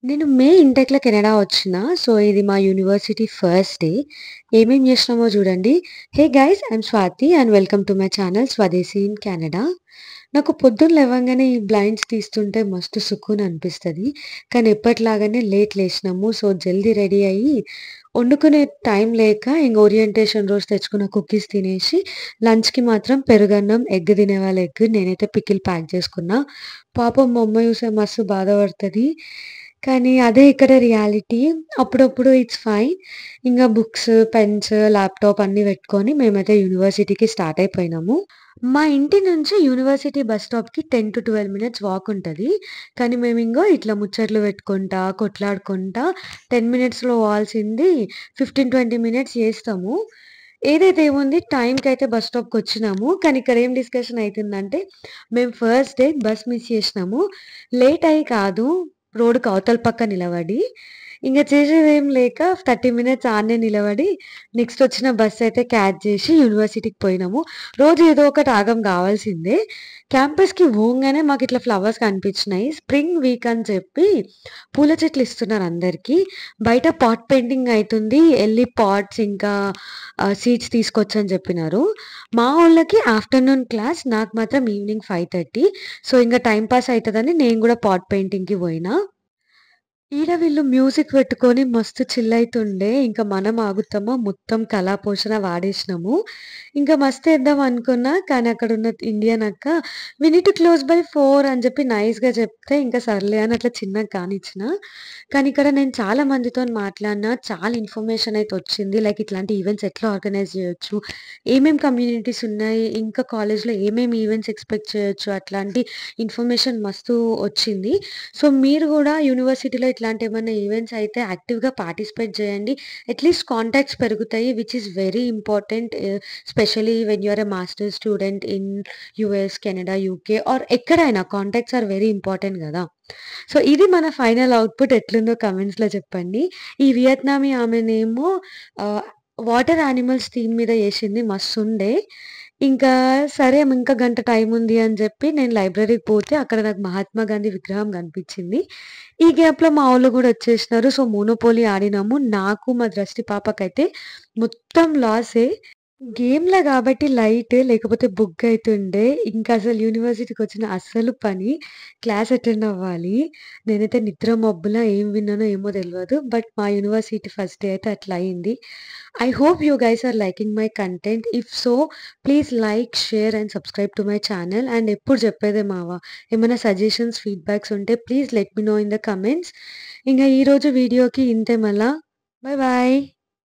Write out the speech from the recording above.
నేను మే ఇంటెక్‌లో కెనడా వచ్చిన. సో, ఇది మా యూనివర్సిటీ ఫస్ట్ డే. ఏమేం జేసినామో జూడండి. Hey guys! I'm Swathi and welcome to my channel స్వదేశీ ఇన్ కెనడా. నాకు పొద్దున్న లేవంగానే ఈ బ్లైండ్స్ తీస్తుంటే మస్తు సుకూన్ అనిపిస్తది. కానీ ఎప్పటిలాగానే లేట్ లేసినాము. సో, జల్దీ రెడీ అయ్యి వండుకునే టైం లేక ఇంగ ఓరియంటేషన్ రోజు తెచ్చుకున్న కుకీస్ తినేసి లంచ్‌కి మాత్రం పెరుగన్నం, ఎగ్ తినేవాళ్ళు ఎగ్, నేనైతే పికిల్ ప్యాక్ జేసుకున్నా. పాపం మా అమ్మ చూస్తే మస్తు బాధపడతది. కానీ అదే ఇక్కడ రియాలిటీ. అప్పుడప్పుడు ఇట్స్ ఫైన్. ఇంగ బుక్స్, పెన్స్, ల్యాప్‌టాప్ అన్నీ పెట్టుకొని మేమైతే యూనివర్సిటీకి స్టార్ట్ అయిపోయినాము. మా ఇంటి నుంచి యూనివర్సిటీ బస్ స్టాప్‌కి 10-12 మినిట్స్ వాక్ ఉంటది. కానీ మేమింగో ఇట్లా ముచ్చట్లు పెట్టుకుంటా, కొట్లాడుకుంటా 10 మినిట్స్‌లో పోవాల్సింది 15-20 మినిట్స్ చేస్తాము. ఏదైతే ఏముంది టైంకయితే బస్ స్టాప్‌కొచ్చినాము. కానీ ఇక్కడ ఏం డిస్కషన్ అయితుందంటే, మేము ఫస్ట్ డే బస్ మిస్ చేసినాము. లేట్ అయ్యి కాదు, రోడ్‌కి అవతల పక్క నిలబడి, ఇంగ చేసేదేం లేక 30 మినిట్స్ ఆడనే నిలబడి, నెక్స్ట్ వచ్చిన బస్ అయితే క్యాచ్ చేసి యూనివర్సిటీకి పోయినాము. రోజు ఏదో ఒకటి ఆగం కావాల్సిందే. క్యాంపస్‌కి పోంగానే మాకిట్లా ఫ్లవర్స్ కనిపించినాయి. స్ప్రింగ్ వీక్ అని చెప్పి పూల చెట్లు ఇస్తున్నారు అందరికి. బయట పాట్ పెయింటింగ్ అయితుంది. ఎళ్లి పాట్స్ ఇంకా సీడ్స్ తీసుకొచ్చని చెప్పినారు. మా వోళ్ళకి ఆఫ్టర్‌నూన్ క్లాస్. నాకు మాత్రం ఈవినింగ్ 5:30. సో, ఇంగ టైమ్ పాస్ అయితదని నేను గూడా పాట్ పెయింటింగ్‌కి పోయినా. ఈడ వీళ్ళు మ్యూజిక్ పెట్టుకొని మస్తు చిల్ అయితుండే. ఇంక మనం ఆగుతామా? మొత్తం కళాపోషణ వాడేసినాము. ఇంక మస్తేద్దాం అనుకున్నా. కానీ అక్కడున్న ఇండియన్ అక్క "we need to close by 4" అని చెప్పి నైస్‌గా చెప్తే ఇంక సర్లే అని అట్లా చిన్నగా కానిచ్చిన. కానీ ఇక్కడ నేను చాలా మందితోని మాట్లాడినా. చాలా ఇన్ఫర్మేషన్ అయితే వచ్చింది. లైక్ ఇట్లాంటి ఈవెంట్స్ ఎట్లా ఆర్గనైజ్ చేయొచ్చు? ఏమేం కమ్యూనిటీస్ ఉన్నాయి? ఇంకా కాలేజ్‌లో ఏమేమి ఈవెంట్స్ ఎక్స్‌పెక్ట్ చేయొచ్చు? అట్లాంటి ఇన్ఫర్మేషన్ మస్తు వచ్చింది. సో, మీరు గూడా యూనివర్సిటీలో ఇట్లాంటి ఏమన్నా ఈవెంట్స్ అయితే యాక్టివ్‌గా పార్టిసిపేట్ జేయండి. అట్‌లీస్ట్ కాంటాక్ట్స్ పెరుగుతాయి. Which is very important specially when you are a masters student in US, Canada, UK or ఎక్కడైనా కాంటాక్ట్స్ ఆర్ వెరీ ఇంపార్టెంట్ గదా! సో, ఇది మన ఫైనల్ ఔట్‌పుట్ ఎట్లుందో కామెంట్స్‌లో చెప్పండి. ఈ వియత్నామీ ఆమెనేమో ఆహ్, వాటర్ యానిమల్స్ థీమ్ మీద ఏషింది మస్తుండే. ఇంకా సరే ఇంకా గంట టైముంది అని జెప్పి నేను లైబ్రరీకి పోతే అక్కడ నాకు మహాత్మా గాంధీ విగ్రహం గనిపించింది. ఈ గ్యాప్‌లో మా వోళ్ళు గూడా వచ్చేసినారు. So, monopoly ఆడినాము. నాకు మా ద్రష్టి పాపకైతే మొత్తం లాసే. గేమ్‌లా గాబట్టి లైట్ లేకపోతే బుగ్గయితుండే. ఇంకా అసలు యూనివర్సిటీకొచ్చిన అస్సలు పని క్లాస్ అటెండ్ అవ్వాలి. నేనైతే నిద్ర మబ్బులా ఏం విన్నానో ఏమో తెలవదు. బట్ మా యూనివర్సిటీ ఫస్ట్ డే అయితే అట్లా అయింది. I hope you guys are liking my content. If so please like, share and subscribe to my channel. And ఎప్పుడు చెప్పేదే మావ. ఏమైనా సజెషన్స్, ఫీడ్‌బ్యాక్స్ ఉంటే please let me know in the comments. ఇంగ ఈరోజు వీడియోకి ఇంతే మళ్ళా. Bye bye.